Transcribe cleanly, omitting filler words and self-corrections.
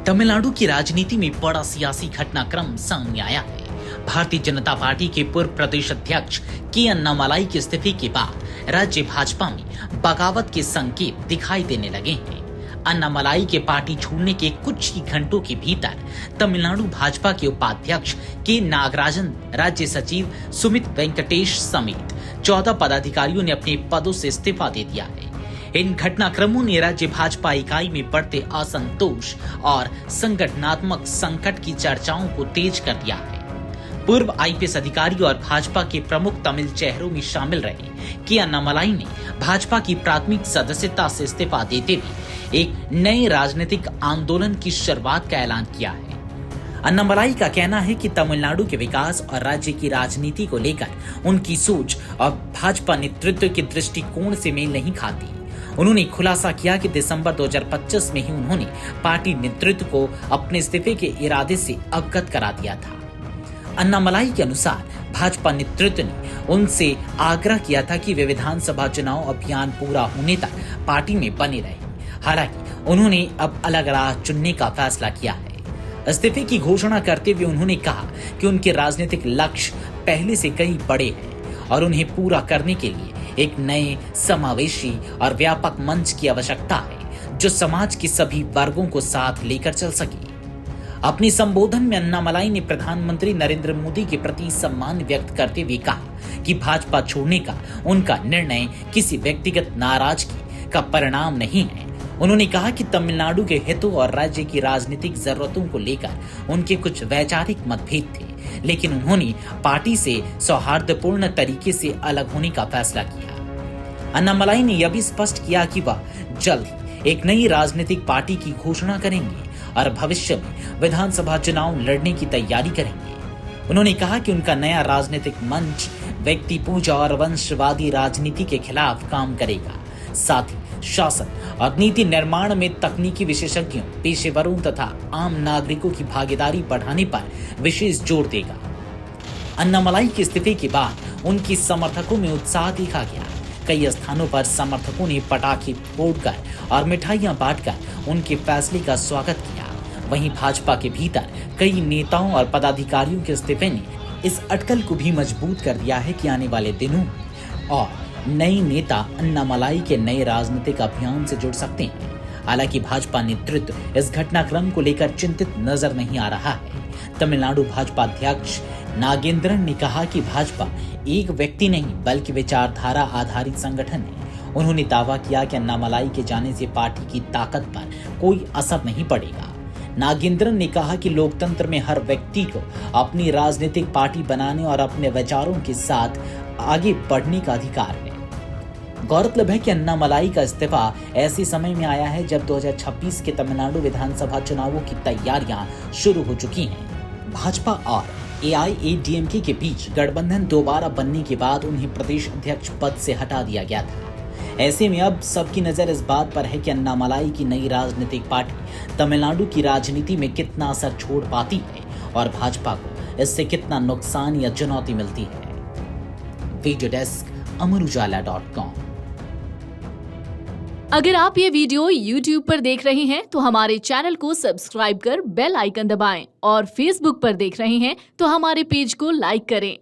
तमिलनाडु की राजनीति में बड़ा सियासी घटनाक्रम सामने आया है। भारतीय जनता पार्टी के पूर्व प्रदेश अध्यक्ष के अन्नामलाई के इस्तीफे के बाद राज्य भाजपा में बगावत के संकेत दिखाई देने लगे हैं। अन्नामलाई के पार्टी छोड़ने के कुछ ही घंटों के भीतर तमिलनाडु भाजपा के उपाध्यक्ष के नागराजन, राज्य सचिव सुमित वेंकटेश समेत 14 पदाधिकारियों ने अपने पदों से इस्तीफा दे दिया है। इन घटनाक्रमों ने राज्य भाजपा इकाई में बढ़ते असंतोष और संगठनात्मक संकट की चर्चाओं को तेज कर दिया है। पूर्व आईपीएस अधिकारी और भाजपा के प्रमुख तमिल चेहरों में शामिल रहे के अन्नामलाई ने भाजपा की प्राथमिक सदस्यता से इस्तीफा देते हुए एक नए राजनीतिक आंदोलन की शुरुआत का ऐलान किया है। अन्नामलाई का कहना है कि तमिलनाडु के विकास और राज्य की राजनीति को लेकर उनकी सोच और भाजपा नेतृत्व के दृष्टिकोण से मेल नहीं खाती। उन्होंने खुलासा किया कि दिसंबर 2025 में ही उन्होंने पार्टी नेतृत्व को अपने इस्तीफे के इरादे से अवगत करा दिया था। अन्नामलाई के अनुसार भाजपा नेतृत्व ने उनसे आग्रह किया था कि वे विधानसभा चुनाव अभियान पूरा होने तक पार्टी में बने रहे। हालांकि उन्होंने अब अलग राह चुनने का फैसला किया है। इस्तीफे की घोषणा करते हुए उन्होंने कहा कि उनके राजनीतिक लक्ष्य पहले से कई बड़े हैं और उन्हें पूरा करने के लिए एक नए समावेशी और व्यापक मंच की आवश्यकता है जो समाज के सभी वर्गों को साथ लेकर चल सके। अपने संबोधन में अन्नामलाई ने प्रधानमंत्री नरेंद्र मोदी के प्रति सम्मान व्यक्त करते हुए कहा कि भाजपा छोड़ने का उनका निर्णय किसी व्यक्तिगत नाराजगी का परिणाम नहीं है। उन्होंने कहा कि तमिलनाडु के हितों और राज्य की राजनीतिक जरूरतों को लेकर उनके कुछ वैचारिक मतभेद थे, लेकिन उन्होंने पार्टी से सौहार्दपूर्ण तरीके से अलग होने का फैसला किया। अन्नामलाई ने यह भी स्पष्ट किया कि वह जल्द ही एक नई राजनीतिक पार्टी की घोषणा करेंगे और भविष्य में विधानसभा चुनाव लड़ने की तैयारी करेंगे। उन्होंने कहा कि उनका नया राजनीतिक मंच व्यक्ति पूजा और वंशवादी राजनीति के खिलाफ काम करेगा, साथ ही शासन और नीति निर्माण में तकनीकी विशेषज्ञों, पेशेवरों तथा आम नागरिकों की भागीदारी बढ़ाने पर विशेष जोर देगा। अन्नामलाई के इस्तीफे के बाद उनके समर्थकों में उत्साह देखा गया। कई स्थानों पर समर्थकों ने पटाखे फोड़कर और मिठाइयां बांटकर उनके फैसले का स्वागत किया। वहीं भाजपा के भीतर कई नेताओं और पदाधिकारियों के इस्तीफे ने इस अटकल को भी मजबूत कर दिया है कि आने वाले दिनों में और नई नेता अन्नामलाई के नए राजनीतिक अभियान से जुड़ सकते हैं। हालांकि भाजपा नेतृत्व इस घटनाक्रम को लेकर चिंतित नजर नहीं आ रहा है। तमिलनाडु भाजपा अध्यक्ष नागेंद्रन ने कहा कि भाजपा एक व्यक्ति नहीं बल्कि विचारधारा आधारित संगठन है। उन्होंने दावा किया कि अन्नामलाई के जाने से पार्टी की ताकत पर कोई असर नहीं पड़ेगा। नागेंद्रन ने कहा कि लोकतंत्र में हर व्यक्ति को अपनी राजनीतिक पार्टी बनाने और अपने विचारों के साथ आगे बढ़ने का अधिकार है। गौरतलब है कि अन्नामलाई का इस्तीफा ऐसे समय में आया है जब 2026 के तमिलनाडु विधानसभा चुनावों की तैयारियां शुरू हो चुकी हैं। भाजपा और एआईएडीएमके के बीच गठबंधन दोबारा बनने के बाद उन्हें प्रदेश अध्यक्ष पद से हटा दिया गया था। ऐसे में अब सबकी नजर इस बात पर है कि अन्नामलाई की नई राजनीतिक पार्टी तमिलनाडु की राजनीति में कितना असर छोड़ पाती है और भाजपा को इससे कितना नुकसान या चुनौती मिलती है। Video desk Amar Ujala dot com. अगर आप ये वीडियो YouTube पर देख रहे हैं तो हमारे चैनल को सब्सक्राइब कर बेल आइकन दबाएं और Facebook पर देख रहे हैं तो हमारे पेज को लाइक करें।